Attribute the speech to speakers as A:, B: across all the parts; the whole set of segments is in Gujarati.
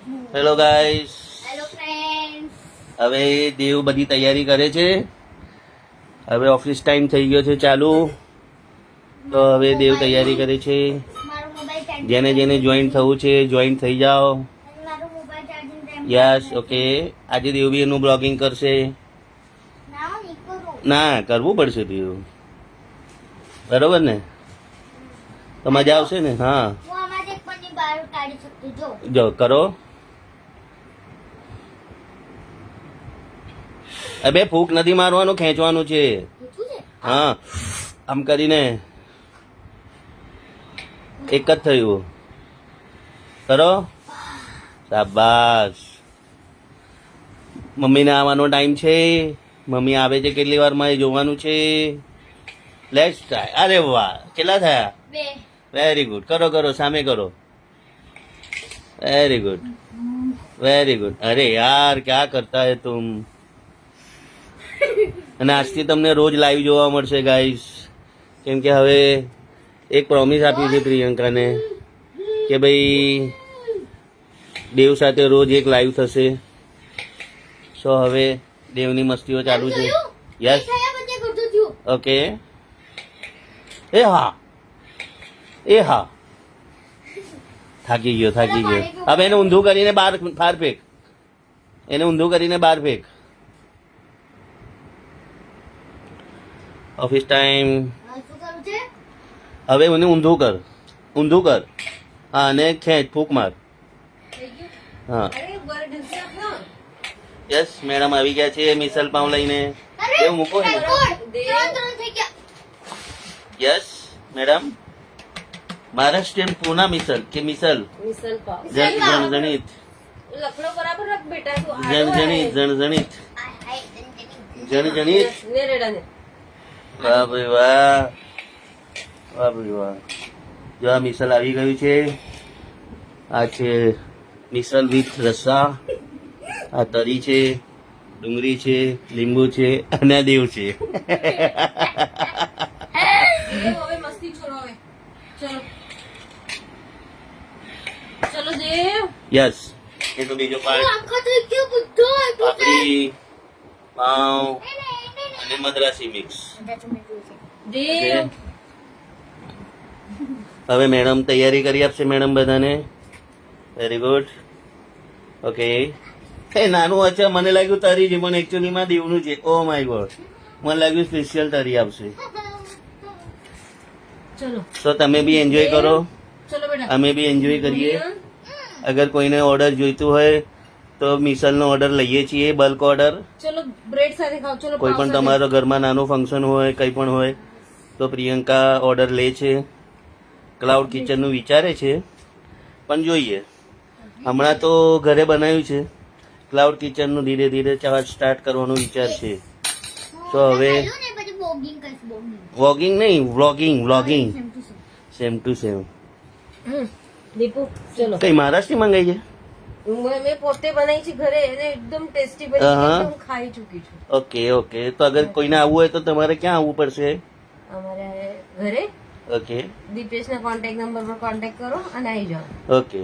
A: Hello guys,
B: hello friends.
A: હવે દેવ બધી તૈયારી કરે છે. હવે ઓફિસ ટાઈમ થઈ ગયો છે ચાલુ, તો હવે દેવ તૈયારી કરે છે.
B: મારો મોબાઈલ ચાર્જિંગ
A: જેને જેને જોઈન થવું છે જોઈન થઈ જાઓ.
B: મારો mobile charging time
A: yes, okay. આજે દેવ બી એનું બ્લોગિંગ કરશે.
B: ના હું નહીં કરું.
A: ના, કરવું પડશે દેવ, બરોબર ને? તો મજા આવશે ને? હા,
B: હું આમાંથી એક પણ બહાર કાઢી શકતી જો.
A: જો કરો. અબે ફૂંક નથી મારવાનું, ખેંચવાનું છે.
B: પૂછું છે?
A: હા, આમ કરીને એક જ થયું. કરો. શાબાશ. મમ્મીને આવવાનો ટાઈમ છે. મમ્મી આવે છે કેટલી વારમાં એ જોવાનું છે. Let's try. અરે વાહ, કેટલા થયા?
B: 2.
A: Very good. કરો કરો, સામે કરો. Very good, very good. અરે યાર, ક્યાં કરતા હે તુમ. અને આજથી તમને રોજ લાઈવ જોવા મળશે ગાઈસ, કેમ કે હવે એક પ્રોમિસ આપ્યું છે પ્રિયંકાને કે ભાઈ દેવ સાથે રોજ એક લાઈવ થશે. સો હવે દેવની મસ્તીઓ ચાલુ છે. યસ,
B: થયા બધે કરતો થયું.
A: ઓકે. એ હા, એ હા. થાકી ગયો, થાકી ગયો. હવે એને ઊંધું કરીને બહાર ફેંક. એને ઊંધું કરીને બહાર ફેંક. Office time.
B: શું કરું છે?
A: હવે મને ઊંધું કર, ઊંધું કર. હા, અને ખેંચ, ફૂંક માર.
B: થઈ ગયું?
A: હા,
B: અરે બર ઢંકી આપો.
A: યસ. મેડમ આવી ગયા છે મિસલ પાઉં લઈને. એવું મૂકો ને.
B: ત્રણ થઈ ગયા.
A: Yes madam. મહારાષ્ટ્રીયન પૂના મિસલ કે મિસલ
C: મિસલ પાવ
A: જણજણીત,
C: લખડો બરાબર રખ બેટા તું
A: જણજણીત, જણજણીત, જણજણીત.
C: ને રેડા ને
A: વાહ ભાઈ વાહ, વાહ ભાઈ વાહ. જો આ મિસલ આવી ગયું છે. આ છે મિસલ વિથ રસ્સા. આ તરી છે, ડુંગળી છે, લીંબુ છે અને આ દેવ છે.
C: હવે મસ્તી છોડો હવે ચલો ચલો દેવ
A: યસ. એ તો બીજો પાર્ટ.
B: આખો થઈ ગયો બધો.
A: પાપડી, પાઉં અને મદ્રાસી મિક્સ.
C: દેવ
A: હવે મેડમ તૈયારી કરી આપશે મેડમ બધાને. Very good, okay. એ નાનું અચ્છા, મને લાગ્યું તરી છે પણ એકચ્યુઅલી માં દેવનું છે. ઓ માય ગોડ, મને લાગ્યું સ્પેશિયલ તરી આપશે.
C: ચલો
A: તો તમે બી એન્જોય કરો,
C: ચલો બેટા
A: અમે બી એન્જોય કરીએ. અગર કોઈને ઓર્ડર જોઈતું હોય તો મિસલનો ઓર્ડર લઈએ છીએ, બલ્ક ઓર્ડર.
C: ચલો બ્રેડ સાથે ખાઓ ચલો
A: કોઈ પણ તમારા ઘરમાં નાનું ફંક્શન હોય, કંઈ પણ હોય તો પ્રિયંકા ઓર્ડર લે છે. ક્લાઉડ કિચનનું વિચારે છે પણ જોઈએ. હમણાં તો ઘરે બનાવ્યું છે. ક્લાઉડ કિચનનું ધીરે ધીરે સ્ટાર્ટ કરવાનો વિચાર છે. તો હવે વોગિંગ નહીં, vlogging, vlogging. Same to same.
C: Deepu ચલો
A: કઈ મહારાષ્ટ્રની મંગાઈ છે?
C: મેં પોતે બનાવી છે ઘરે અને એકદમ ટેસ્ટી બની છે. એકદમ ખાઈ ચૂકી છું.
A: Okay okay. તો અગર કોઈને આવવું હોય તો તમારે ક્યાં આવવું પડશે?
C: અમારે ઘરે
A: ઓકે
C: દીપેશના કોન્ટેક્ટ નંબર પર કોન્ટેક્ટ કરો અને આવી જાઓ.
A: ओके.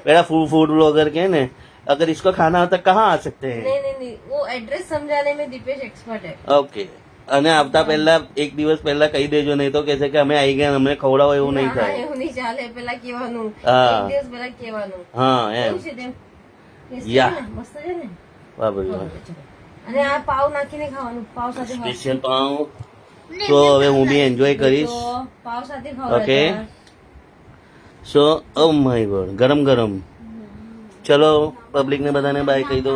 A: मेरा फूड ब्लॉगर के ने अगर इसको खाना हो तो कहाँ आ सकते हैं?
C: नहीं नहीं नहीं वो एड्रेस समझाने में दीपेश एक्सपर्ट है.
A: ઓકે. અને આવતા પહેલા એક દિવસ પહેલા કહી દેજો, નહીં તો કહેશે કે અમે આવી ગયા, અમને ખવડાવો, એવું નહીં
C: ના,
A: થાય.
C: એવું નહીં ચાલે. પેલા કહેવાનું
A: હા.
C: એક દિવસ પેલા કહેવાનું.
A: હા એમ.
C: કેવું છે તેમ? Tasty
A: યા.
C: છે ને? મસ્ત છે ને?
A: વાહ ભાઈ વાહ.
C: ચલો. અને આ પાવ નાખીને ખાવાનું. પાવ સાથે ખાઓ.
A: સ્પેશિયલ પાઉં. તો હવે હું બી એન્જોય કરીશ.
C: તો પાવ સાથે ખાઓ.
A: Okay.
C: Raja.
A: So oh my God, ગરમ ગરમ. ચલો પબ્લિકને બધાને બાય કહી દો.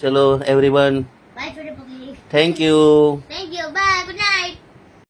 A: ચલો એવરીવન,
B: બાય છોટે પકડી.
A: Thank you.
B: થેન્ક